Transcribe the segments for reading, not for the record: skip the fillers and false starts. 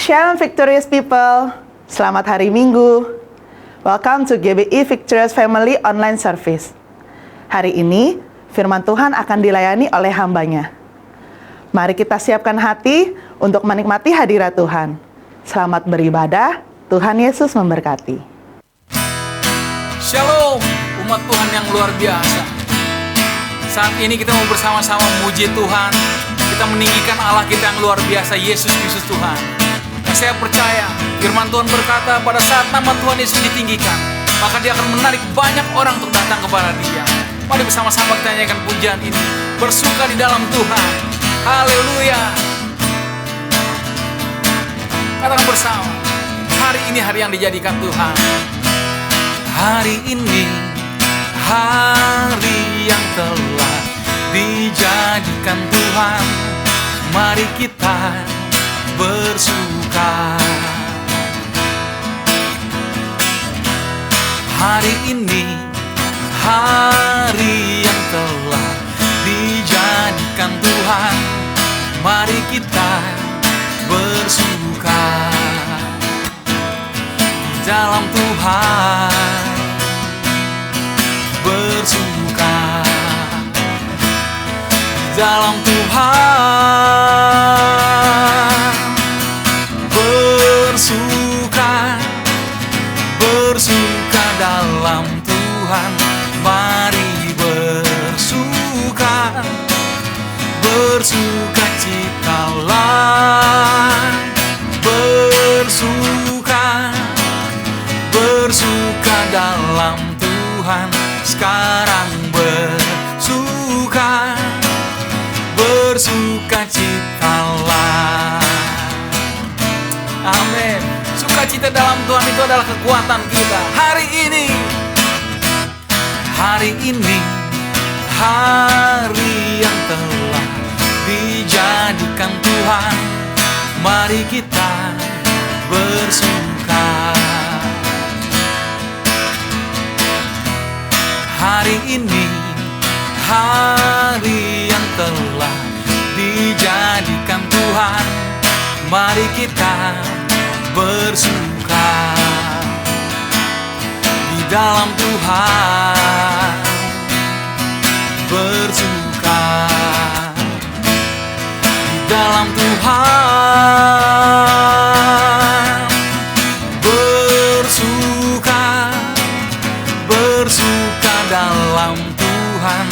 Shalom Victorious People, selamat hari Minggu. Welcome to GBI Victorious Family Online Service. Hari ini, firman Tuhan akan dilayani oleh hambanya. Mari kita siapkan hati untuk menikmati hadirat Tuhan. Selamat beribadah, Tuhan Yesus memberkati. Shalom, umat Tuhan yang luar biasa. Saat ini kita mau bersama-sama memuji Tuhan. Kita meninggikan Allah kita yang luar biasa, Yesus Kristus Tuhan. Dan saya percaya, firman Tuhan berkata, pada saat nama Tuhan Yesus ditinggikan, maka Dia akan menarik banyak orang untuk datang kepada Dia. Mari bersama-sama kita nyanyikan pujian ini. Bersuka di dalam Tuhan. Haleluya. Katakan bersama, hari ini hari yang dijadikan Tuhan. Hari ini hari yang telah dijadikan Tuhan. Mari kita bersuka. Hari ini hari yang telah dijadikan Tuhan. Mari kita bersuka di dalam Tuhan. Bersuka di dalam Tuhan. Bersuka dalam Tuhan. Mari bersuka. Bersuka citalah. Bersuka dalam Tuhan. Sekarang bersuka citalah. Amin. Sukacita dalam Tuhan itu adalah kekuatan kita. Hari ini hari yang telah dijadikan Tuhan. Mari kita bersuka. Hari ini hari yang telah dijadikan Tuhan. Mari kita bersuka di dalam Tuhan. Bersuka di dalam Tuhan. Bersuka dalam Tuhan.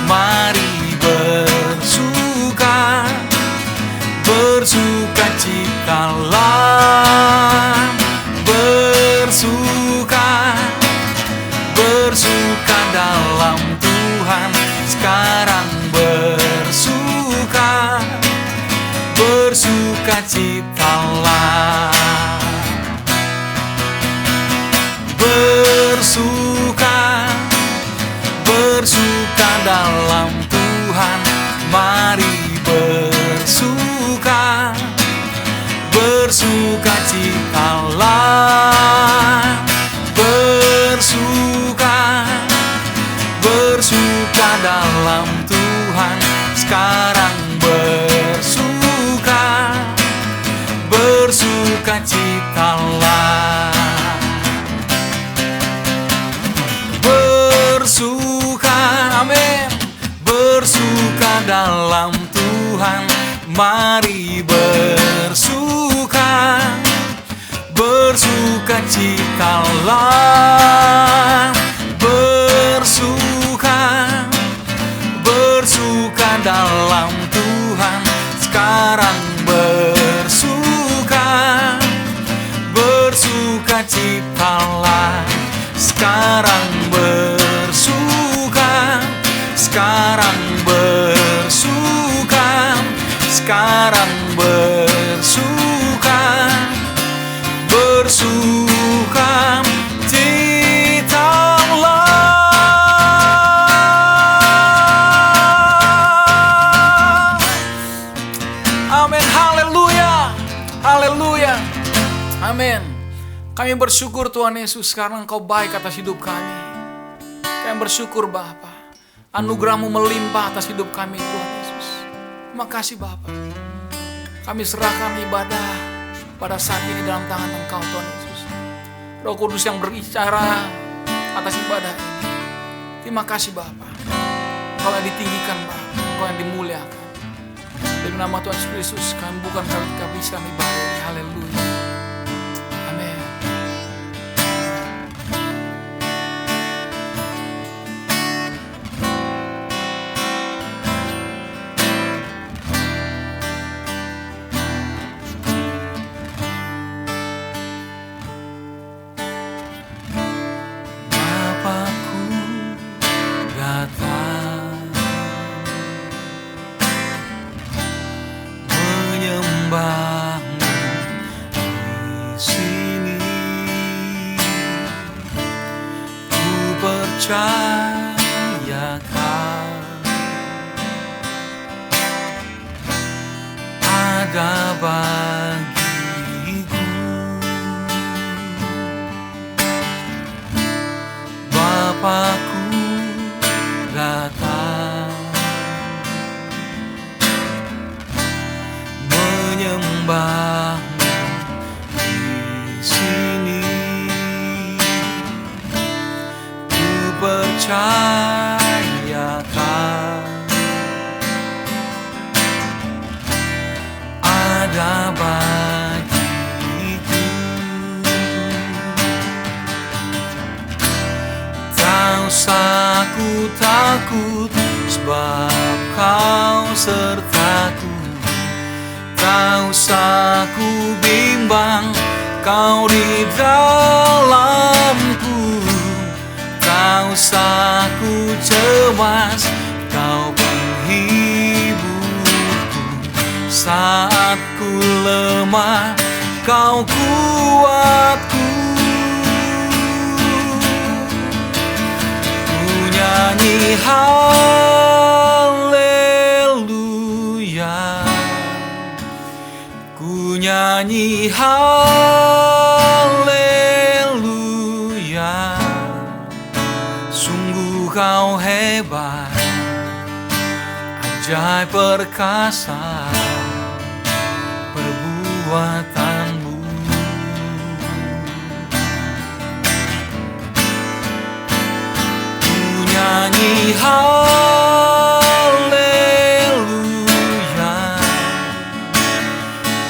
Mari bersuka. Bersuka citalah. Bersuka dalam Tuhan. Sekarang bersuka citalah. Bersuka dalam Tuhan. Mari bersuka. Bersuka citalah. Bersuka dalam Tuhan. Sekarang bersuka citalah. Amin. Bersuka dalam Tuhan. Mari bersuka. Bersuka citalah. Bersuka dalam Tuhan. Sekarang bersuka citalah. Sekarang bersuka. Citalah. Amin. Haleluya. Haleluya. Amin. Kami bersyukur Tuhan Yesus karena Engkau baik atas hidup kami. Kami bersyukur Bapa. Anugerah-Mu melimpah atas hidup kami Tuhan Yesus. Terima kasih Bapa. Kami serahkan ibadah, pada saat ini dalam tangan Engkau Tuhan Yesus. Roh Kudus yang berbicara atas ibadah ini. Terima kasih Bapa. Engkau yang ditinggikan Bapa, Engkau yang dimuliakan. Demi nama Tuhan Yesus kami bukan kami ibadah ini. Haleluya. Amin. Bapakku datang menyembahmu di sini. Ku percayakan ada bagiku. Bapakku datang menyembahmu di sini. Ku percayakan ada bagiku. Tak usah ku takut, sebab Kau sertaku. Tak usah ku bimbang, Kau di dalamku. Tak usah ku cemas, Kau penghiburku. Saat ku lemah, Kau kuatku. Ku nyanyi haleluya, ku nyanyi haleluya. Sungguh Kau hebat, ajaib perkasa perbuatanmu. Ku nyanyi haleluya,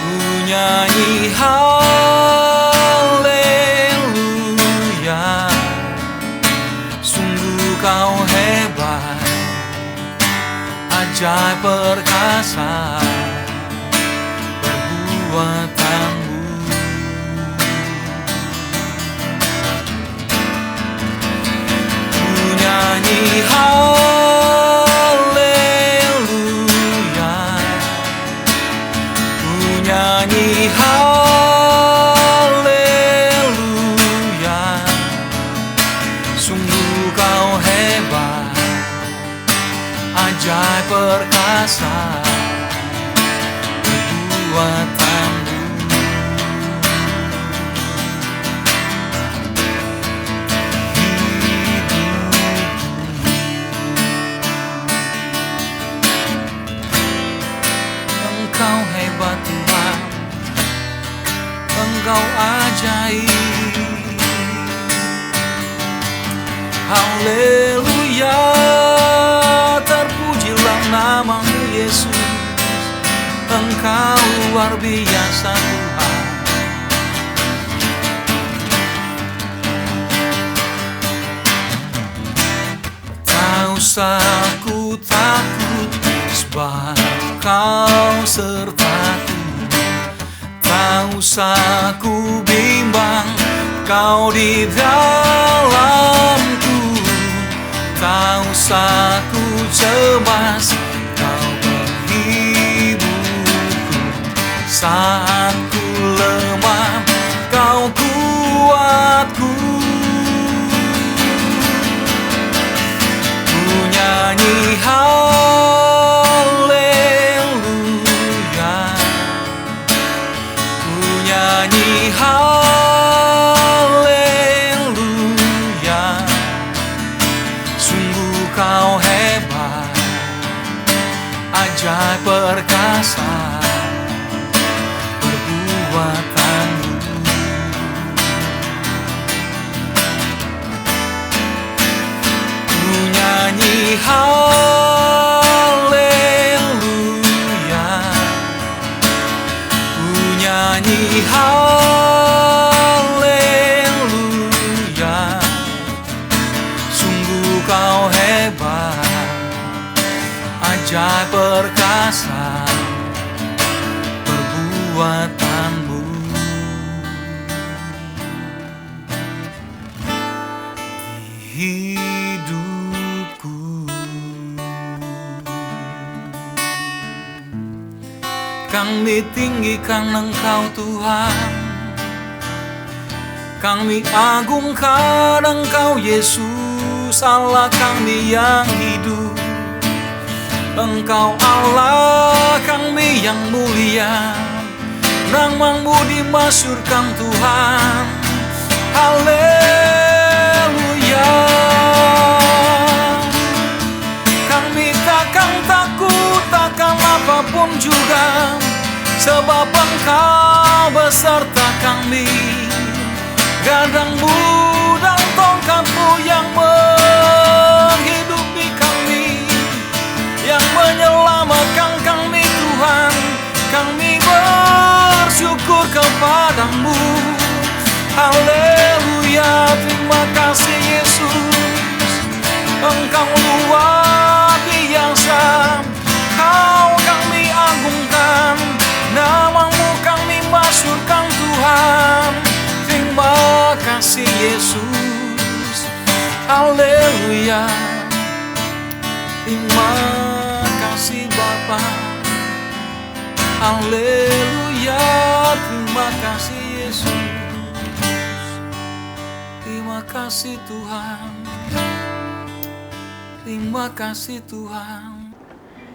ku nyanyi haleluya. Sungguh Kau hebat, ajaib perkasa perbuatanmu. Ku nyanyi haleluya, ku nyanyi haleluya. Sungguh Kau hebat, ajaib perkasa perbuatanmu. Engkau hebat Tuhan, Engkau ajaib. Haleluya, terpujilah nama-Mu Yesus. Engkau luar biasa Tuhan. Tak usah ku takut, sebab Kau sertaku. Tak usah ku bimbang, Kau di dalamku. Tak usah ku cemas, Kau penghiburku. Saat ku lemah, Kau kuatku. Ku nyanyi haleluya, ku nyanyi haleluya. Sungguh Kau hebat, ajaib perkasa perbuatan. haleluya, ku nyanyi haleluya. Sungguh kau hebat, ajaib perkasa perbuatanmu. Di hidupku kami tinggikan Engkau Tuhan, kami agungkan Engkau Yesus, Allah kami yang hidup. Engkau Allah kami yang mulia, nama-Mu dimasyhurkan Tuhan. Haleluya. Kami takkan takut akan apapun juga, sebab Engkau beserta kami. Gadang-Mu dan tongkat-Mu yang menghidupi kami, yang menyelamatkan kami Tuhan. Kami bersyukur kepada-Mu. Haleluya, terima kasih Yesus. Engkau luar biasa, Kau kami agungkan, nama-Mu kami masyhurkan Tuhan. Terima kasih Yesus. Haleluya. Terima kasih Bapa. Haleluya. Terima kasih Yesus. Terima kasih Tuhan. Terima kasih Tuhan.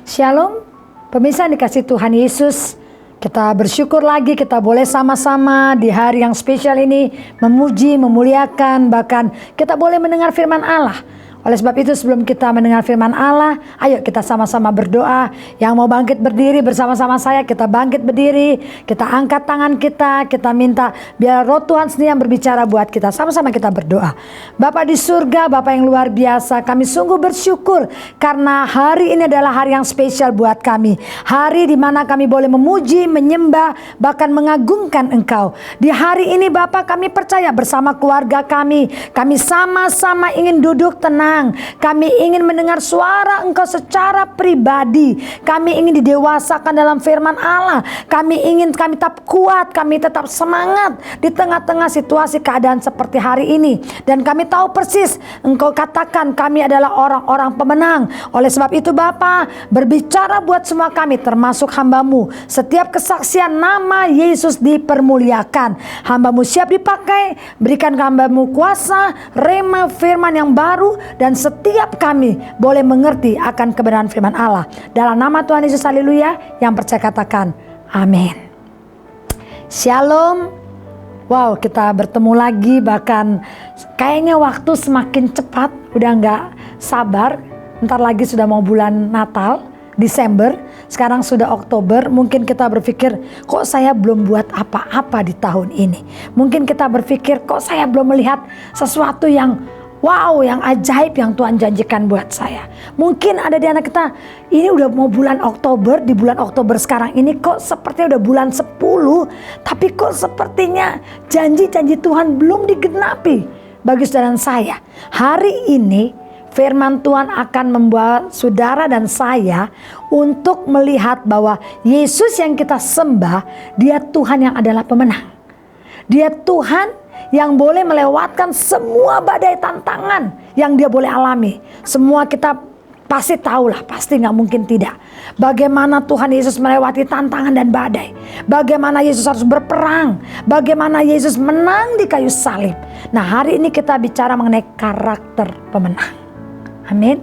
Shalom, pemirsa yang dikasih Tuhan Yesus. Kita bersyukur lagi kita boleh sama-sama di hari yang spesial ini memuji, memuliakan, bahkan kita boleh mendengar firman Allah. Oleh sebab itu sebelum kita mendengar firman Allah, ayo kita sama-sama berdoa. Yang mau bangkit berdiri bersama-sama saya, kita bangkit berdiri, kita angkat tangan kita minta biar Roh Tuhan sendiri yang berbicara buat kita. Sama-sama kita berdoa. Bapa di surga, Bapa yang luar biasa, kami sungguh bersyukur karena hari ini adalah hari yang spesial buat kami. Hari di mana kami boleh memuji, menyembah, bahkan mengagungkan Engkau. Di hari ini Bapa, kami percaya bersama keluarga kami sama-sama ingin duduk tenang. Kami ingin mendengar suara Engkau secara pribadi. Kami ingin didewasakan dalam firman Allah. Kami tetap kuat, kami tetap semangat di tengah-tengah situasi keadaan seperti hari ini. Dan kami tahu persis Engkau katakan kami adalah orang-orang pemenang. Oleh sebab itu Bapa, berbicara buat semua kami termasuk hamba-Mu. Setiap kesaksian nama Yesus dipermuliakan. Hamba-Mu siap dipakai. Berikan hamba-Mu kuasa, rema firman yang baru, dan setiap kami boleh mengerti akan kebenaran firman Allah. Dalam nama Tuhan Yesus, haleluya. Yang percaya katakan amin. Shalom. Wow, kita bertemu lagi, bahkan kayaknya waktu semakin cepat. Udah gak sabar. Ntar lagi sudah mau bulan Natal, Desember. Sekarang sudah Oktober. Mungkin kita berpikir, kok saya belum buat apa-apa di tahun ini. Mungkin kita berpikir, kok saya belum melihat sesuatu yang wow, yang ajaib yang Tuhan janjikan buat saya. Mungkin ada di anak kita, ini udah mau bulan Oktober, di bulan Oktober sekarang ini kok sepertinya udah bulan 10, tapi kok sepertinya janji-janji Tuhan belum digenapi bagi saudara dan saya. Hari ini firman Tuhan akan membawa saudara dan saya untuk melihat bahwa Yesus yang kita sembah, Dia Tuhan yang adalah pemenang. Dia Tuhan yang boleh melewatkan semua badai tantangan yang Dia boleh alami. Semua kita pasti tahulah, pasti gak mungkin tidak. Bagaimana Tuhan Yesus melewati tantangan dan badai. Bagaimana Yesus harus berperang. Bagaimana Yesus menang di kayu salib. Nah, hari ini kita bicara mengenai karakter pemenang. Amin.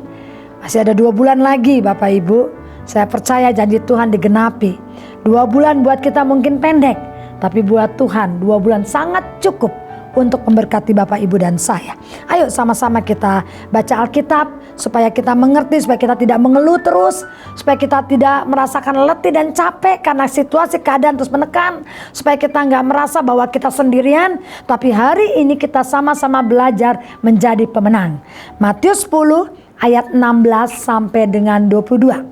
Masih ada 2 bulan lagi Bapak Ibu. Saya percaya janji Tuhan digenapi. 2 bulan buat kita mungkin pendek, tapi buat Tuhan 2 bulan sangat cukup untuk memberkati Bapak Ibu dan saya. Ayo sama-sama kita baca Alkitab supaya kita mengerti, supaya kita tidak mengeluh terus, supaya kita tidak merasakan letih dan capek karena situasi keadaan terus menekan, supaya kita nggak merasa bahwa kita sendirian, tapi hari ini kita sama-sama belajar menjadi pemenang. Matius 10 ayat 16 sampai dengan 22.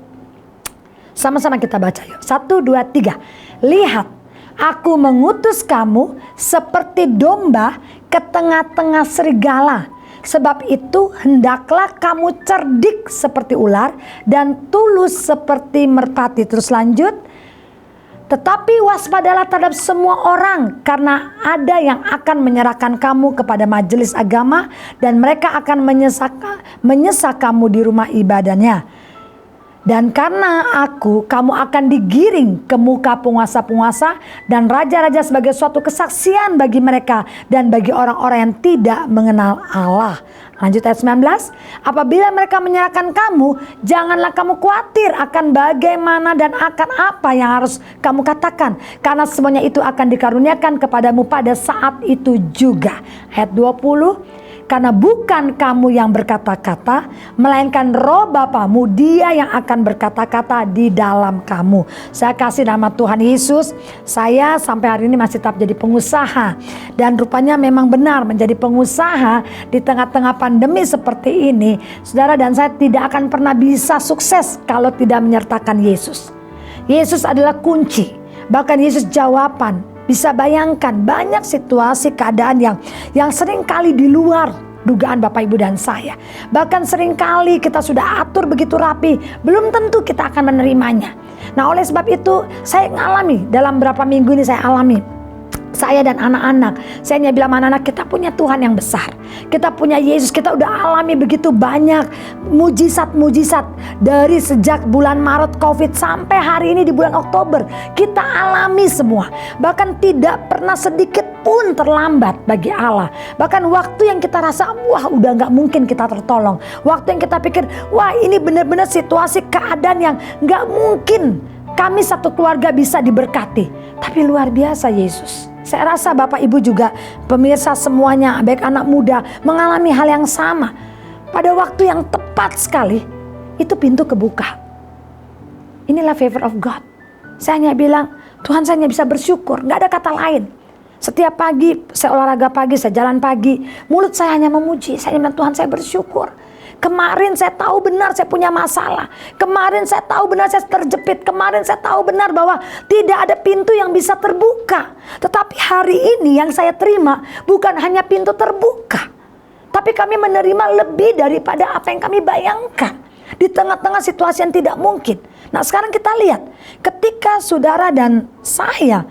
Sama-sama kita baca yuk. 1, 2, 3. Lihat, aku mengutus kamu seperti domba ke tengah-tengah serigala. Sebab itu hendaklah kamu cerdik seperti ular dan tulus seperti merpati. Terus lanjut. Tetapi waspadalah terhadap semua orang, karena ada yang akan menyerahkan kamu kepada majelis agama dan mereka akan menyesak kamu di rumah ibadahnya. Dan karena aku, kamu akan digiring ke muka penguasa-penguasa dan raja-raja sebagai suatu kesaksian bagi mereka dan bagi orang-orang yang tidak mengenal Allah. Lanjut ayat 19. Apabila mereka menyerahkan kamu, janganlah kamu khawatir akan bagaimana dan akan apa yang harus kamu katakan. Karena semuanya itu akan dikaruniakan kepadamu pada saat itu juga. Ayat 20. Karena bukan kamu yang berkata-kata, melainkan Roh Bapamu, Dia yang akan berkata-kata di dalam kamu. Saya kasih nama Tuhan Yesus, saya sampai hari ini masih tetap jadi pengusaha. Dan rupanya memang benar menjadi pengusaha di tengah-tengah pandemi seperti ini. Saudara dan saya tidak akan pernah bisa sukses kalau tidak menyertakan Yesus. Yesus adalah kunci, bahkan Yesus jawaban. Bisa bayangkan banyak situasi keadaan yang sering kali di luar dugaan Bapak Ibu dan saya. Bahkan sering kali kita sudah atur begitu rapi, belum tentu kita akan menerimanya. Nah, oleh sebab itu saya ngalami dalam beberapa minggu ini, saya alami. Saya dan anak-anak, saya hanya bilang anak-anak, kita punya Tuhan yang besar. Kita punya Yesus, kita udah alami begitu banyak mujizat-mujizat. Dari sejak bulan Maret COVID sampai hari ini di bulan Oktober, kita alami semua. Bahkan tidak pernah sedikit pun terlambat bagi Allah. Bahkan waktu yang kita rasa, wah udah gak mungkin kita tertolong. Waktu yang kita pikir, wah ini benar-benar situasi keadaan yang gak mungkin kami satu keluarga bisa diberkati. Tapi luar biasa Yesus. Saya rasa Bapak Ibu juga, pemirsa semuanya, baik anak muda, mengalami hal yang sama. Pada waktu yang tepat sekali, itu pintu kebuka. Inilah favor of God. Saya hanya bilang, Tuhan saya hanya bisa bersyukur, gak ada kata lain. Setiap pagi, saya olahraga pagi, saya jalan pagi, mulut saya hanya memuji. Saya bilang, Tuhan saya bersyukur. Kemarin saya tahu benar saya punya masalah. Kemarin saya tahu benar saya terjepit. Kemarin saya tahu benar bahwa tidak ada pintu yang bisa terbuka. Tetapi hari ini yang saya terima bukan hanya pintu terbuka, tapi kami menerima lebih daripada apa yang kami bayangkan. Di tengah-tengah situasi yang tidak mungkin. Nah sekarang kita lihat, ketika saudara dan saya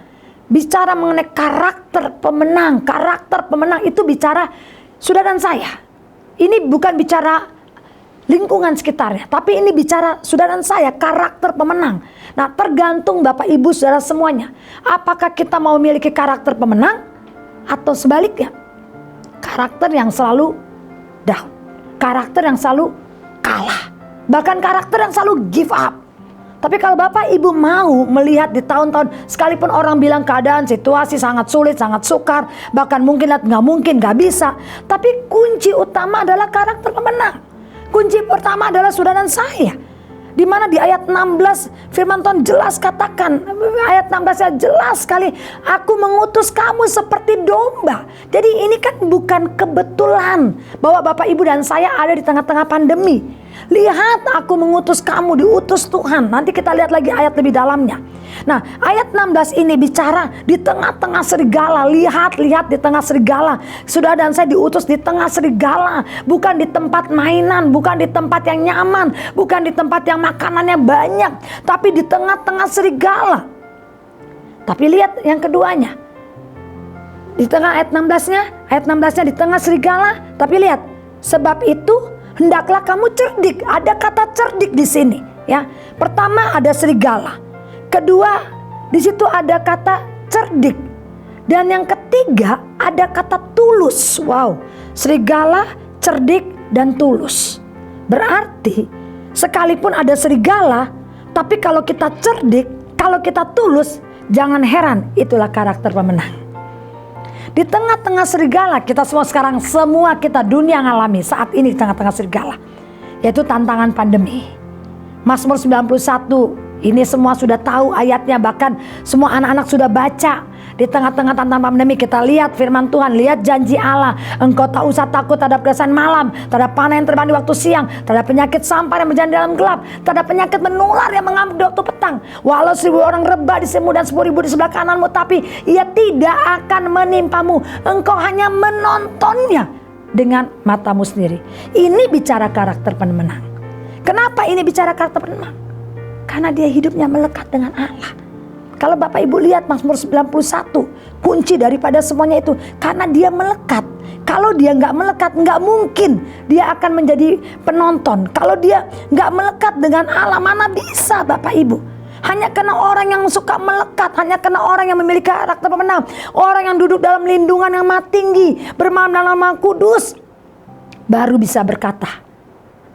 bicara mengenai karakter pemenang itu bicara saudara dan saya. Ini bukan bicara lingkungan sekitarnya, tapi ini bicara saudara dan saya, karakter pemenang. Nah tergantung Bapak Ibu saudara semuanya, apakah kita mau memiliki karakter pemenang atau sebaliknya, karakter yang selalu down, karakter yang selalu kalah, bahkan karakter yang selalu give up. Tapi kalau Bapak Ibu mau melihat di tahun-tahun, sekalipun orang bilang keadaan situasi sangat sulit, sangat sukar, bahkan mungkin nggak mungkin, nggak bisa, tapi kunci utama adalah karakter pemenang. Kunci pertama adalah saudara dan saya. Di mana di ayat 16 firman Tuhan jelas katakan, ayat 16 jelas sekali, aku mengutus kamu seperti domba. Jadi ini kan bukan kebetulan bahwa Bapak Ibu dan saya ada di tengah-tengah pandemi. Lihat, aku mengutus kamu, diutus Tuhan. Nanti kita lihat lagi ayat lebih dalamnya. Nah, ayat 16 ini bicara di tengah-tengah serigala. Lihat di tengah serigala. Saudara dan saya diutus di tengah serigala. Bukan di tempat mainan, bukan di tempat yang nyaman, bukan di tempat yang makanannya banyak, tapi di tengah-tengah serigala. Tapi lihat yang keduanya. Di tengah ayat 16-nya di tengah serigala, tapi lihat, sebab itu hendaklah kamu cerdik. Ada kata cerdik di sini, ya. Pertama ada serigala. Kedua, di situ ada kata cerdik. Dan yang ketiga ada kata tulus. Wow, serigala, cerdik, dan tulus. Berarti sekalipun ada serigala, tapi kalau kita cerdik, kalau kita tulus, jangan heran, itulah karakter pemenang. Di tengah-tengah serigala, kita semua kita dunia ngalami saat ini di tengah-tengah serigala, yaitu tantangan pandemi. Mazmur 91, ini semua sudah tahu ayatnya, bahkan semua anak-anak sudah baca. Di tengah-tengah tantangan pandemi kita lihat firman Tuhan, lihat janji Allah. Engkau tak usah takut terhadap kegelapan malam, terhadap panah yang terbang di waktu siang, terhadap penyakit sampar yang berjalan di dalam gelap, terhadap penyakit menular yang mengamuk di waktu petang. Walau 1000 orang rebah di sebelah dan 10.000 di sebelah kananmu, tapi ia tidak akan menimpamu. Engkau hanya menontonnya dengan matamu sendiri. Ini bicara karakter pemenang. Kenapa ini bicara karakter pemenang? Karena dia hidupnya melekat dengan Allah. Kalau Bapak Ibu lihat Mazmur 91, kunci daripada semuanya itu karena dia melekat. Kalau dia nggak melekat, nggak mungkin dia akan menjadi penonton. Kalau dia nggak melekat dengan Allah, mana bisa Bapak Ibu? Hanya karena orang yang suka melekat, hanya karena orang yang memiliki karakter pemenang, orang yang duduk dalam lindungan yang maha tinggi, bermalam dalam Maha Kudus, baru bisa berkata,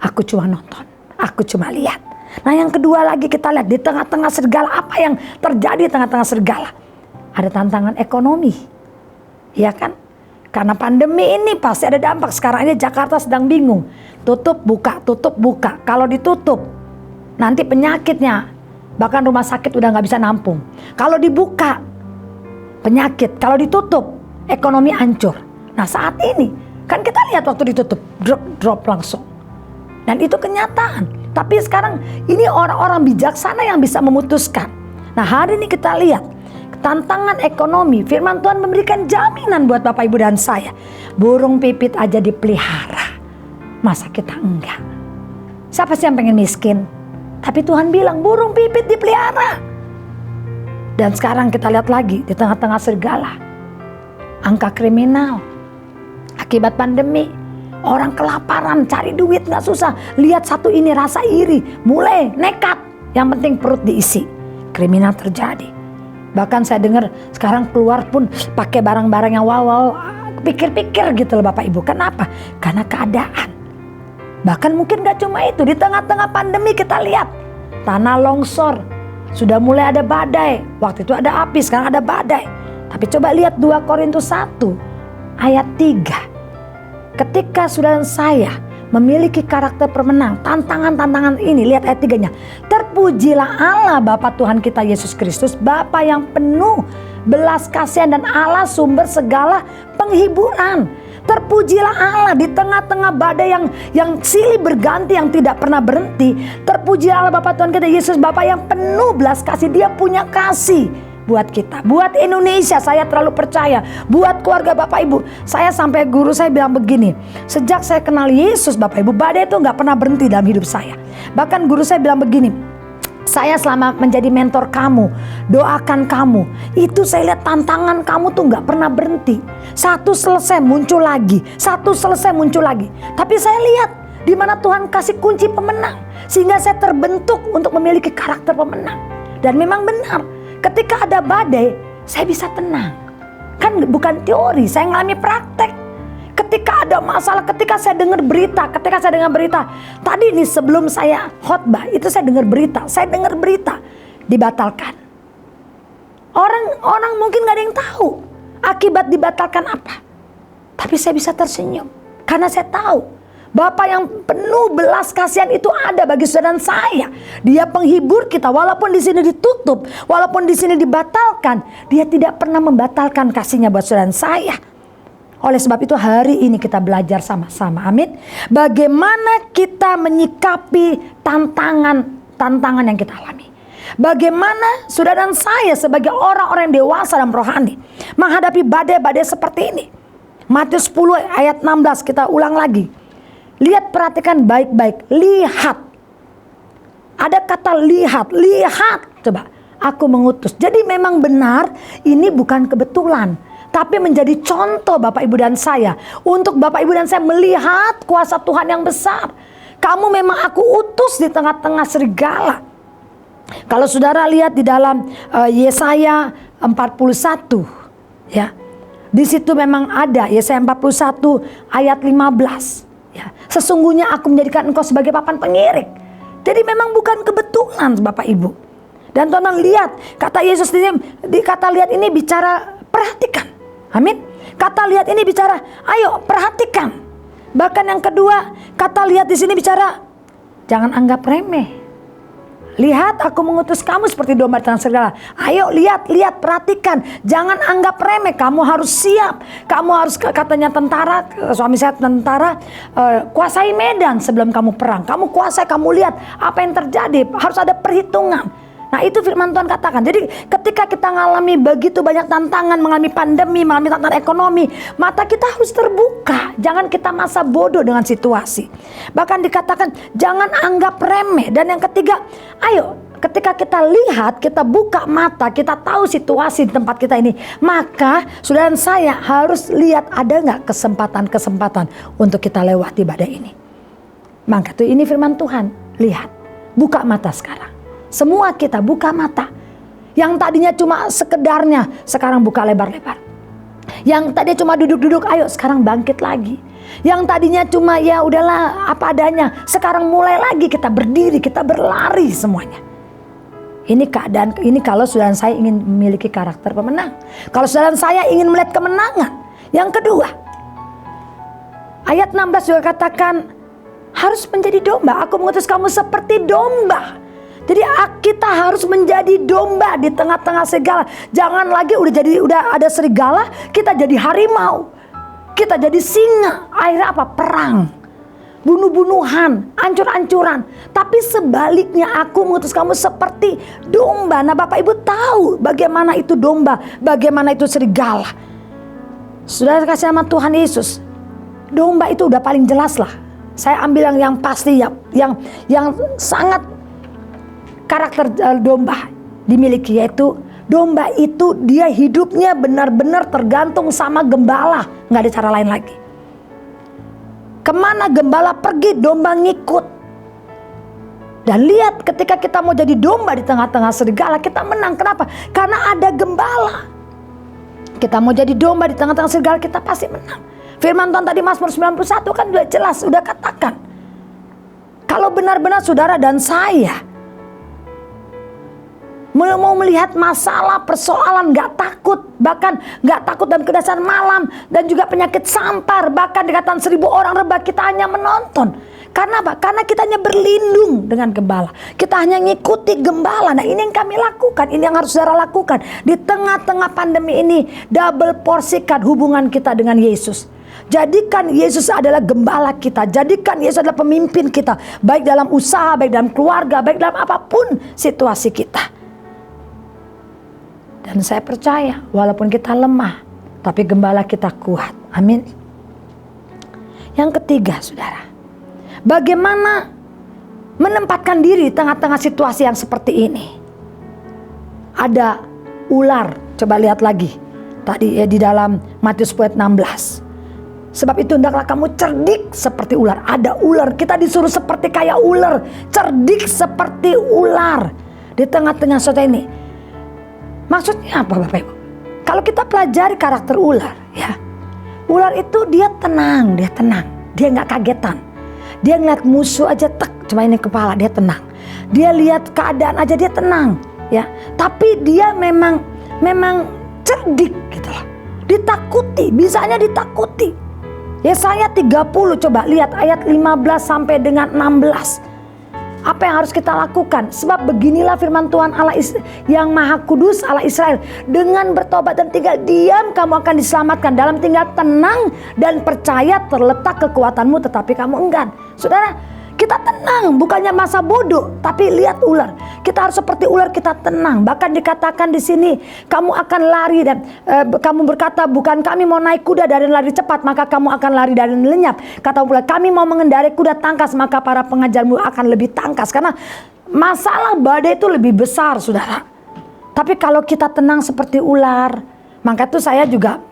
aku cuma nonton, aku cuma lihat. Nah yang kedua lagi kita lihat di tengah-tengah serigala, apa yang terjadi di tengah-tengah serigala? Ada tantangan ekonomi, ya kan? Karena pandemi ini pasti ada dampak. Sekarang ini Jakarta sedang bingung, tutup buka, tutup buka. Kalau ditutup, nanti penyakitnya, bahkan rumah sakit udah nggak bisa nampung. Kalau dibuka, penyakit. Kalau ditutup, ekonomi hancur. Nah saat ini, kan kita lihat waktu ditutup, drop langsung. Dan itu kenyataan. Tapi sekarang ini orang-orang bijaksana yang bisa memutuskan. Nah hari ini kita lihat tantangan ekonomi. Firman Tuhan memberikan jaminan buat Bapak Ibu dan saya. Burung pipit aja dipelihara, masa kita enggak? Siapa sih yang pengen miskin? Tapi Tuhan bilang burung pipit dipelihara. Dan sekarang kita lihat lagi di tengah-tengah serigala, angka kriminal akibat pandemi. Orang kelaparan, cari duit gak susah. Lihat satu ini rasa iri, mulai nekat. Yang penting perut diisi. Kriminal terjadi. Bahkan saya dengar sekarang keluar pun pakai barang-barang yang wow, pikir-pikir gitu loh Bapak Ibu. Kenapa? Karena keadaan. Bahkan mungkin gak cuma itu. Di tengah-tengah pandemi kita lihat tanah longsor. Sudah mulai ada badai. Waktu itu ada api, sekarang ada badai. Tapi coba lihat 2 Korintus 1 ayat 3. Ketika saudara saya memiliki karakter pemenang, tantangan-tantangan ini, lihat ayat 3-nya. Terpujilah Allah Bapa Tuhan kita Yesus Kristus, Bapa yang penuh belas kasihan dan Allah sumber segala penghiburan. Terpujilah Allah di tengah-tengah badai yang silih berganti, yang tidak pernah berhenti. Terpujilah Allah Bapa Tuhan kita Yesus, Bapa yang penuh belas kasih. Dia punya kasih buat kita, buat Indonesia. Saya terlalu percaya, buat keluarga Bapak Ibu. Saya sampai guru saya bilang begini, sejak saya kenal Yesus Bapak Ibu, badai itu gak pernah berhenti dalam hidup saya. Bahkan guru saya bilang begini, saya selama menjadi mentor kamu, doakan kamu, itu saya lihat tantangan kamu tuh gak pernah berhenti. Satu selesai muncul lagi, satu selesai muncul lagi. Tapi saya lihat di mana Tuhan kasih kunci pemenang, sehingga saya terbentuk untuk memiliki karakter pemenang. Dan memang benar, ketika ada badai, saya bisa tenang. Kan bukan teori, saya ngalami praktek. Ketika ada masalah, ketika saya dengar berita, tadi nih sebelum saya khotbah, itu saya dengar berita, dibatalkan. Orang mungkin gak ada yang tahu akibat dibatalkan apa. Tapi saya bisa tersenyum, karena saya tahu Bapa yang penuh belas kasihan itu ada bagi saudara dan saya. Dia penghibur kita, walaupun di sini ditutup, walaupun di sini dibatalkan, dia tidak pernah membatalkan kasihnya buat saudara dan saya. Oleh sebab itu hari ini kita belajar sama-sama, amin. Bagaimana kita menyikapi tantangan yang kita alami. Bagaimana saudara dan saya sebagai orang-orang yang dewasa dan rohani menghadapi badai-badai seperti ini. Matius 10 ayat 16 kita ulang lagi. Lihat, perhatikan baik-baik. Lihat. Ada kata lihat. Lihat. Coba. Aku mengutus. Jadi memang benar ini bukan kebetulan. Tapi menjadi contoh Bapak Ibu dan saya. Untuk Bapak Ibu dan saya melihat kuasa Tuhan yang besar. Kamu memang aku utus di tengah-tengah serigala. Kalau saudara lihat di dalam Yesaya 41. Ya. Di situ memang ada Yesaya 41 ayat 15. Ya, sesungguhnya aku menjadikan engkau sebagai papan pengirik. Jadi memang bukan kebetulan Bapak Ibu. Dan teman-teman lihat, kata Yesus ini, kata lihat ini bicara perhatikan. Amin. Kata lihat ini bicara, ayo perhatikan. Bahkan yang kedua, kata lihat di sini bicara, jangan anggap remeh. Lihat, aku mengutus kamu seperti domba di tengah serigala. Ayo lihat, perhatikan. Jangan anggap remeh, kamu harus siap. Kamu harus, katanya tentara, suami saya tentara, kuasai medan sebelum kamu perang. Kamu kuasai, kamu lihat apa yang terjadi. Harus ada perhitungan. Nah, itu firman Tuhan katakan. Jadi ketika kita mengalami begitu banyak tantangan, mengalami pandemi, mengalami tantangan ekonomi, mata kita harus terbuka. Jangan kita masa bodoh dengan situasi. Bahkan dikatakan jangan anggap remeh. Dan yang ketiga, ayo ketika kita lihat, kita buka mata, kita tahu situasi di tempat kita ini, maka saudara dan saya harus lihat ada nggak kesempatan-kesempatan untuk kita lewati badai ini. Maka itu ini firman Tuhan. Lihat, buka mata sekarang. Semua kita buka mata. Yang tadinya cuma sekedarnya, sekarang buka lebar-lebar. Yang tadinya cuma duduk-duduk, ayo sekarang bangkit lagi. Yang tadinya cuma ya udahlah apa adanya, sekarang mulai lagi kita berdiri, kita berlari semuanya. Ini keadaan, ini kalau saudara saya ingin memiliki karakter pemenang. Kalau saudara saya ingin melihat kemenangan. Yang kedua, ayat 16 juga katakan harus menjadi domba. Aku mengutus kamu seperti domba. Jadi kita harus menjadi domba di tengah-tengah serigala. Jangan lagi udah ada serigala, kita jadi harimau. Kita jadi singa. Akhirnya apa? Perang. Bunuh-bunuhan, ancur-ancuran. Tapi sebaliknya aku mengutus kamu seperti domba. Nah, Bapak Ibu tahu bagaimana itu domba, bagaimana itu serigala. Sudah kasih nama Tuhan Yesus. Domba itu udah paling jelas lah. Saya ambil yang pasti ya, yang sangat karakter domba dimiliki, yaitu domba itu dia hidupnya benar-benar tergantung sama gembala, nggak ada cara lain lagi. Kemana gembala pergi, domba ngikut. Dan lihat ketika kita mau jadi domba di tengah-tengah serigala, kita menang. Kenapa? Karena ada gembala. Kita mau jadi domba di tengah-tengah serigala, kita pasti menang. Firman Tuhan tadi Mazmur 91 kan udah jelas, udah katakan. Kalau benar-benar saudara dan saya mau melihat masalah, persoalan, gak takut. Bahkan gak takut dan kedasar malam. Dan juga penyakit sampar. Bahkan dikatakan 1000 orang rebah, kita hanya menonton. Karena apa? Karena kita hanya berlindung dengan gembala. Kita hanya ngikuti gembala. Nah, ini yang kami lakukan. Ini yang harus saudara lakukan. Di tengah-tengah pandemi ini, double porsikan hubungan kita dengan Yesus. Jadikan Yesus adalah gembala kita. Jadikan Yesus adalah pemimpin kita. Baik dalam usaha, baik dalam keluarga, baik dalam apapun situasi kita. Dan saya percaya walaupun kita lemah, tapi gembala kita kuat. Amin. Yang ketiga, saudara, bagaimana menempatkan diri di tengah-tengah situasi yang seperti ini. Ada ular, coba lihat lagi. Tadi ya di dalam Matius 10:16. Sebab itu hendaklah kamu cerdik seperti ular. Ada ular, kita disuruh seperti kayak ular. Cerdik seperti ular. Di tengah-tengah saudara ini. Maksudnya apa Bapak Ibu? Kalau kita pelajari karakter ular, ya, ular itu dia tenang, dia nggak kagetan. Dia ngeliat musuh aja cuma ini kepala, dia tenang. Dia lihat keadaan aja dia tenang, ya. Tapi dia memang cerdik gitu loh. Ditakuti, bisanya ditakuti. Yesaya 30, coba lihat ayat 15 sampai dengan 16. Apa yang harus kita lakukan? Sebab beginilah firman Tuhan Allah yang Maha Kudus, Allah Israel. Dengan bertobat dan tinggal diam, kamu akan diselamatkan. Dalam tinggal tenang dan percaya terletak kekuatanmu, tetapi kamu enggan. Saudara, kita tenang, bukannya masa bodoh, tapi lihat ular. Kita harus seperti ular, kita tenang. Bahkan dikatakan di sini, kamu akan lari dan kamu berkata, bukan kami mau naik kuda dan lari cepat, maka kamu akan lari dan lenyap. Kata pula, kami mau mengendarai kuda tangkas, maka para pengajarmu akan lebih tangkas. Karena masalah badai itu lebih besar, saudara. Tapi kalau kita tenang seperti ular, maka itu saya juga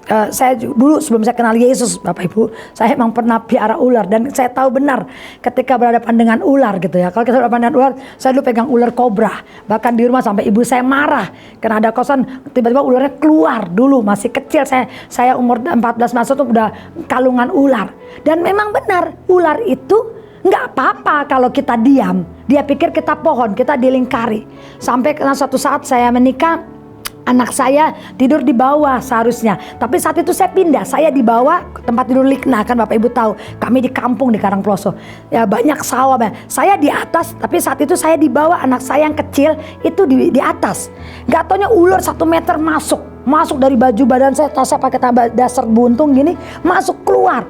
dulu sebelum saya kenal Yesus, Bapak Ibu, saya memang pernah piara ular dan saya tahu benar ketika berhadapan dengan ular gitu ya. Kalau kita berhadapan dengan ular, saya dulu pegang ular kobra. Bahkan di rumah sampai ibu saya marah karena ada kosan tiba-tiba ularnya keluar. Dulu masih kecil, saya umur 14 masuk tuh udah kalungan ular. Dan memang benar, ular itu nggak apa-apa kalau kita diam. Dia pikir kita pohon, kita dilingkari. Sampai karena suatu saat saya menikah, Anak saya tidur di bawah seharusnya. Tapi saat itu saya pindah. Saya di bawah tempat tidur Likna. Kan Bapak Ibu tahu. Kami di kampung di Karangploso. Ya banyak sawah. Saya di atas. Tapi saat itu saya di bawah. Anak saya yang kecil itu di atas. Gak taunya ular 1 meter masuk. Masuk dari baju badan saya. Saya pakai dasar buntung gini. Masuk keluar.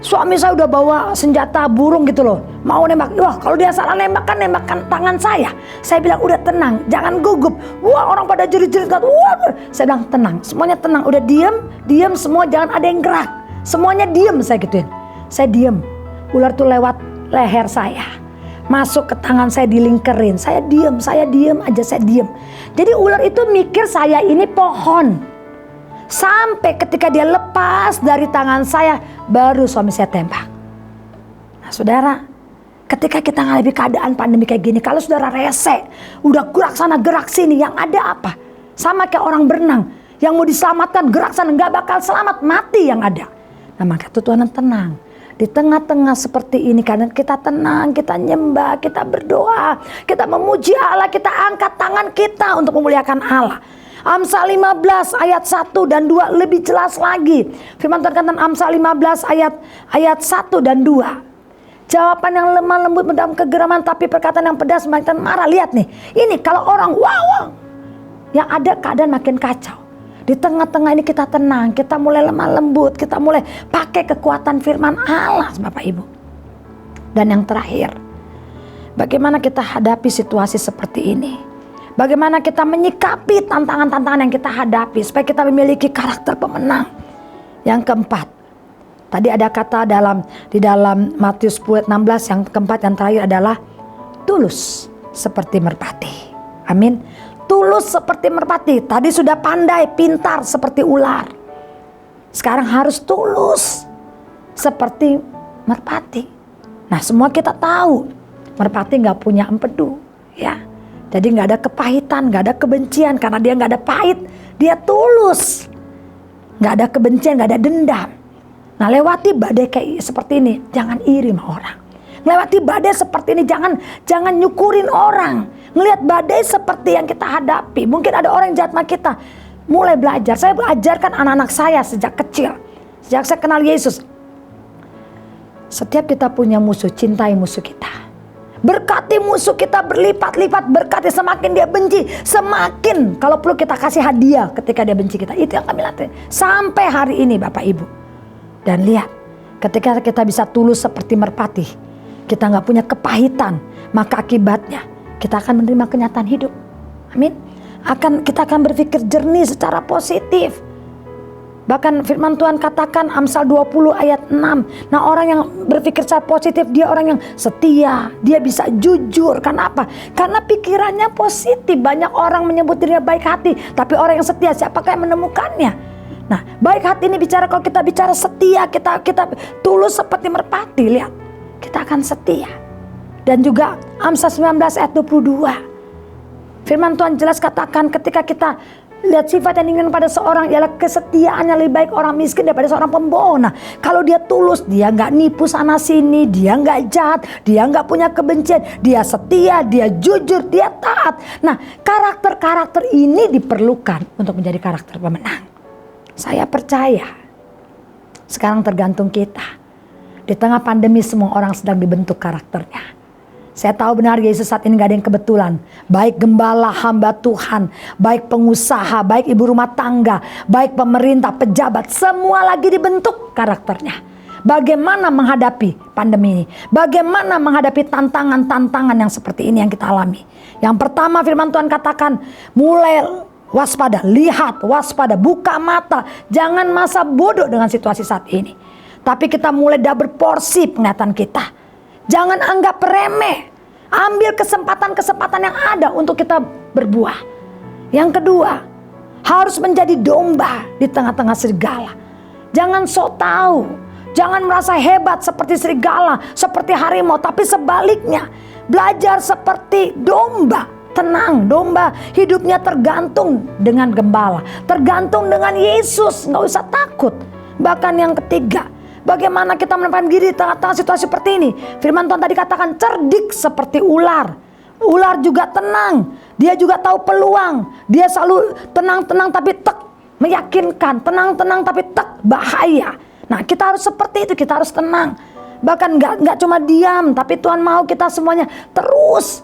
Suami saya udah bawa senjata burung gitu loh. Mau nembak. Wah kalau dia salah nembakan tangan saya. Saya bilang udah tenang. Jangan gugup. Wah orang pada jerit-jerit. Wah. Saya bilang tenang. Semuanya tenang. Udah diem semua. Jangan ada yang gerak. Semuanya diem saya gituin. Saya diem. Ular tuh lewat leher saya. Masuk ke tangan saya dilingkerin. Saya diem aja saya diem. Jadi ular itu mikir saya ini pohon. Sampai ketika dia lepas dari tangan saya, baru suami saya tembak. Nah saudara, ketika kita menghadapi keadaan pandemi kayak gini, kalau saudara rese, udah gerak sana gerak sini, yang ada apa? Sama kayak orang berenang, yang mau diselamatkan gerak sana, gak bakal selamat, mati yang ada. Nah maka Tuhan tenang. Di tengah-tengah seperti ini, karena kita tenang, kita nyembah, kita berdoa, kita memuji Allah, kita angkat tangan kita untuk memuliakan Allah. Amsal 15 ayat 1 dan 2 lebih jelas lagi. Firman Tuhan katakan Amsal 15 ayat 1 dan 2. Jawaban yang lemah lembut dalam kegeraman, tapi perkataan yang pedas makin marah. Lihat nih, ini kalau orang wow, yang ada keadaan makin kacau. Di tengah-tengah ini kita tenang, kita mulai lemah lembut, kita mulai pakai kekuatan firman Allah Bapak Ibu. Dan yang terakhir, bagaimana kita hadapi situasi seperti ini? Bagaimana kita menyikapi tantangan-tantangan yang kita hadapi supaya kita memiliki karakter pemenang. Yang keempat, tadi ada kata di dalam Matius 10:16, yang keempat yang terakhir adalah tulus seperti merpati. Amin. Tulus seperti merpati. Tadi sudah pandai, pintar seperti ular. Sekarang harus tulus seperti merpati. Nah semua kita tahu merpati gak punya empedu ya. Jadi gak ada kepahitan, gak ada kebencian. Karena dia gak ada pahit, dia tulus. Gak ada kebencian, gak ada dendam. Nah lewati badai kayak seperti ini, jangan iri sama orang. Lewati badai seperti ini, jangan nyukurin orang. Ngelihat badai seperti yang kita hadapi. Mungkin ada orang yang jahat sama kita. Mulai belajar, saya belajarkan anak-anak saya sejak kecil. Sejak saya kenal Yesus. Setiap kita punya musuh, cintai musuh kita. Berkati musuh kita berlipat-lipat, berkati semakin dia benci, semakin kalau perlu kita kasih hadiah ketika dia benci kita. Itu yang kami latih sampai hari ini Bapak Ibu. Dan lihat, ketika kita bisa tulus seperti merpati, kita gak punya kepahitan, maka akibatnya kita akan menerima kenyataan hidup. Amin. Kita akan berpikir jernih secara positif. Bahkan firman Tuhan katakan Amsal 20 ayat 6. Nah orang yang berpikir secara positif, dia orang yang setia, dia bisa jujur. Karena apa? Karena pikirannya positif. Banyak orang menyebut dirinya baik hati, tapi orang yang setia siapakah yang menemukannya? Nah baik hati ini bicara, kalau kita bicara setia, kita tulus seperti merpati. Lihat, kita akan setia. Dan juga Amsal 19 ayat 22. Firman Tuhan jelas katakan ketika kita lihat sifat yang diinginkan pada seorang ialah kesetiaannya lebih baik orang miskin daripada seorang pembohong. Nah, kalau dia tulus, dia nggak nipu sana sini, dia nggak jahat, dia nggak punya kebencian, dia setia, dia jujur, dia taat. Nah, karakter-karakter ini diperlukan untuk menjadi karakter pemenang. Saya percaya sekarang tergantung kita. Di tengah pandemi semua orang sedang dibentuk karakternya. Saya tahu benar Yesus saat ini gak ada yang kebetulan. Baik gembala, hamba Tuhan, baik pengusaha, baik ibu rumah tangga, baik pemerintah, pejabat, semua lagi dibentuk karakternya. Bagaimana menghadapi pandemi ini? Bagaimana menghadapi tantangan-tantangan yang seperti ini yang kita alami? Yang pertama firman Tuhan katakan, mulai waspada, lihat, waspada, buka mata. Jangan masa bodoh dengan situasi saat ini. Tapi kita mulai double porsi penglihatan kita. Jangan anggap remeh. Ambil kesempatan-kesempatan yang ada untuk kita berbuah. Yang kedua, harus menjadi domba di tengah-tengah serigala. Jangan sok tahu. Jangan merasa hebat seperti serigala, seperti harimau. Tapi sebaliknya, belajar seperti domba. Tenang, domba hidupnya tergantung dengan gembala. Tergantung dengan Yesus, gak usah takut. Bahkan yang ketiga, bagaimana kita menempatkan diri di tengah-tengah situasi seperti ini? Firman Tuhan tadi katakan cerdik seperti ular. Ular juga tenang, dia juga tahu peluang. Dia selalu tenang-tenang tapi meyakinkan, tenang-tenang tapi bahaya. Nah, kita harus seperti itu, kita harus tenang. Bahkan nggak cuma diam, tapi Tuhan mau kita semuanya terus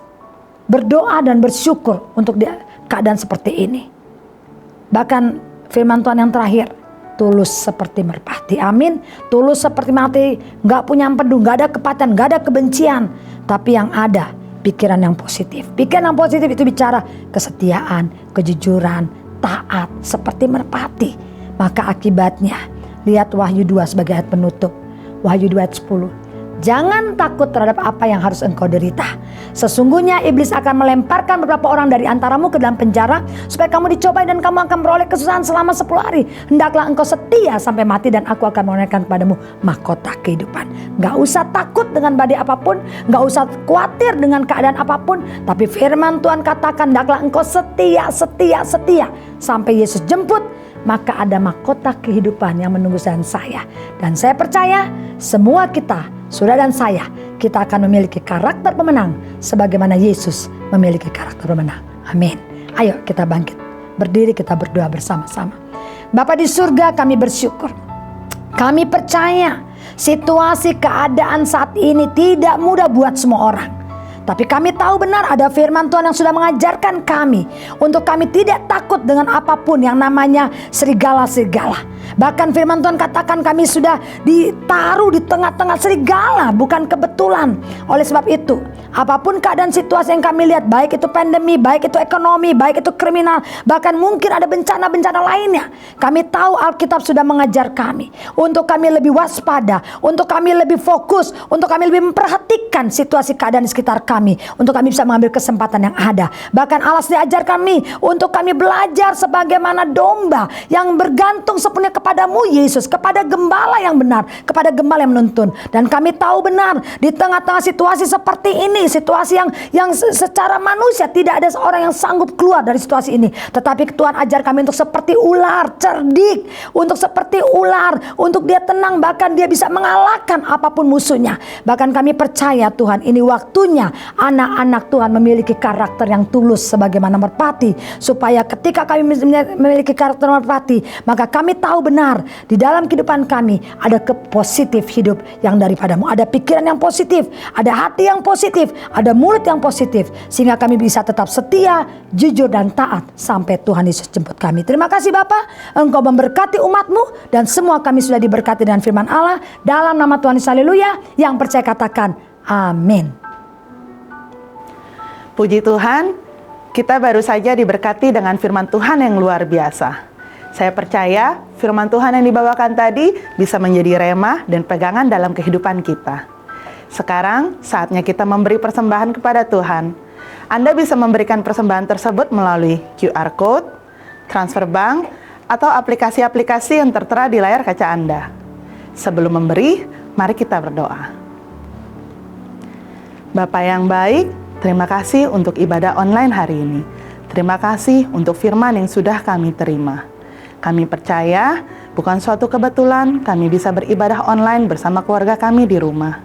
berdoa dan bersyukur untuk keadaan seperti ini. Bahkan firman Tuhan yang terakhir, tulus seperti merpati. Amin. Tulus seperti merpati, nggak punya empedu, nggak ada kepahitan, nggak ada kebencian, tapi yang ada pikiran yang positif. Pikiran yang positif itu bicara kesetiaan, kejujuran, taat seperti merpati. Maka akibatnya, lihat Wahyu 2 sebagai ayat penutup. Wahyu 2 ayat 10. Jangan takut terhadap apa yang harus engkau derita. Sesungguhnya iblis akan melemparkan beberapa orang dari antaramu ke dalam penjara, supaya kamu dicobai dan kamu akan beroleh kesusahan selama 10 hari. Hendaklah engkau setia sampai mati, dan aku akan menurunkan kepadamu mahkota kehidupan. Gak usah takut dengan badai apapun, gak usah khawatir dengan keadaan apapun, tapi firman Tuhan katakan, hendaklah engkau setia sampai Yesus jemput. Maka ada mahkota kehidupan yang menunggu saya. Dan saya percaya semua kita, saudara dan saya, kita akan memiliki karakter pemenang sebagaimana Yesus memiliki karakter pemenang. Amin. Ayo kita bangkit, berdiri, kita berdoa bersama-sama. Bapa di surga, kami bersyukur. Kami percaya situasi keadaan saat ini tidak mudah buat semua orang. Tapi kami tahu benar ada firman Tuhan yang sudah mengajarkan kami untuk kami tidak takut dengan apapun yang namanya serigala-serigala. Bahkan firman Tuhan katakan kami sudah ditaruh di tengah-tengah serigala, bukan kebetulan. Oleh sebab itu, apapun keadaan situasi yang kami lihat, baik itu pandemi, baik itu ekonomi, baik itu kriminal, bahkan mungkin ada bencana-bencana lainnya, kami tahu Alkitab sudah mengajar kami untuk kami lebih waspada, untuk kami lebih fokus, untuk kami lebih memperhatikan situasi keadaan di sekitar kami, untuk kami bisa mengambil kesempatan yang ada. Bahkan Allah diajar kami untuk kami belajar sebagaimana domba yang bergantung sepenuhnya kepadamu Yesus, kepada gembala yang benar, kepada gembala yang menuntun. Dan kami tahu benar di tengah-tengah situasi seperti ini, situasi yang secara manusia tidak ada seorang yang sanggup keluar dari situasi ini. Tetapi Tuhan ajar kami untuk seperti ular, cerdik, untuk seperti ular, untuk dia tenang, bahkan dia bisa mengalahkan apapun musuhnya. Bahkan kami percaya Tuhan, ini waktunya anak-anak Tuhan memiliki karakter yang tulus sebagaimana merpati, supaya ketika kami memiliki karakter merpati, maka kami tahu benar di dalam kehidupan kami ada positif hidup yang daripadamu, ada pikiran yang positif, ada hati yang positif, ada mulut yang positif, sehingga kami bisa tetap setia, jujur dan taat sampai Tuhan Yesus jemput kami. Terima kasih Bapa, Engkau memberkati umat-Mu, dan semua kami sudah diberkati dengan firman Allah. Dalam nama Tuhan Yesus, haleluya. Yang percaya katakan amin. Puji Tuhan, kita baru saja diberkati dengan firman Tuhan yang luar biasa. Saya percaya firman Tuhan yang dibawakan tadi bisa menjadi rema dan pegangan dalam kehidupan kita. Sekarang saatnya kita memberi persembahan kepada Tuhan. Anda bisa memberikan persembahan tersebut melalui QR Code, transfer bank, atau aplikasi-aplikasi yang tertera di layar kaca Anda. Sebelum memberi, mari kita berdoa. Bapa yang baik, terima kasih untuk ibadah online hari ini. Terima kasih untuk firman yang sudah kami terima. Kami percaya bukan suatu kebetulan kami bisa beribadah online bersama keluarga kami di rumah.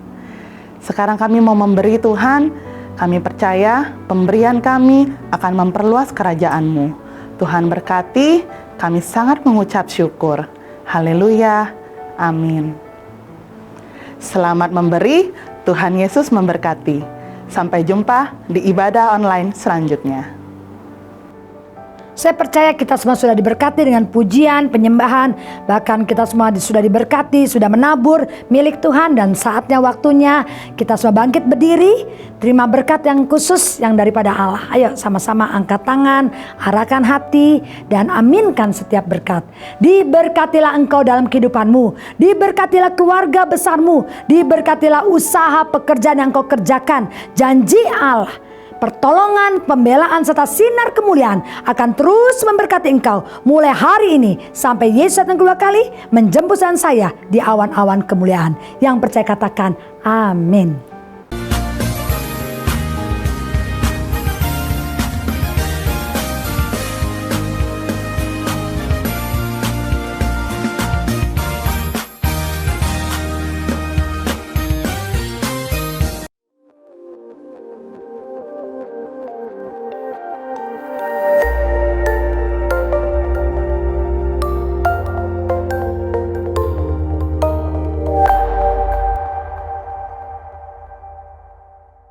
Sekarang kami mau memberi Tuhan, kami percaya pemberian kami akan memperluas kerajaan-Mu. Tuhan berkati, kami sangat mengucap syukur. Haleluya, amin. Selamat memberi, Tuhan Yesus memberkati. Sampai jumpa di ibadah online selanjutnya. Saya percaya kita semua sudah diberkati dengan pujian, penyembahan. Bahkan kita semua sudah diberkati, sudah menabur milik Tuhan. Dan saatnya, waktunya kita semua bangkit berdiri, terima berkat yang khusus yang daripada Allah. Ayo sama-sama angkat tangan, arahkan hati, dan aminkan setiap berkat. Diberkatilah engkau dalam kehidupanmu, diberkatilah keluarga besarmu, diberkatilah usaha pekerjaan yang kau kerjakan. Janji Allah, pertolongan, pembelaan, serta sinar kemuliaan akan terus memberkati engkau mulai hari ini sampai Yesus datang kedua kali menjemput saya di awan-awan kemuliaan. Yang percaya katakan amin.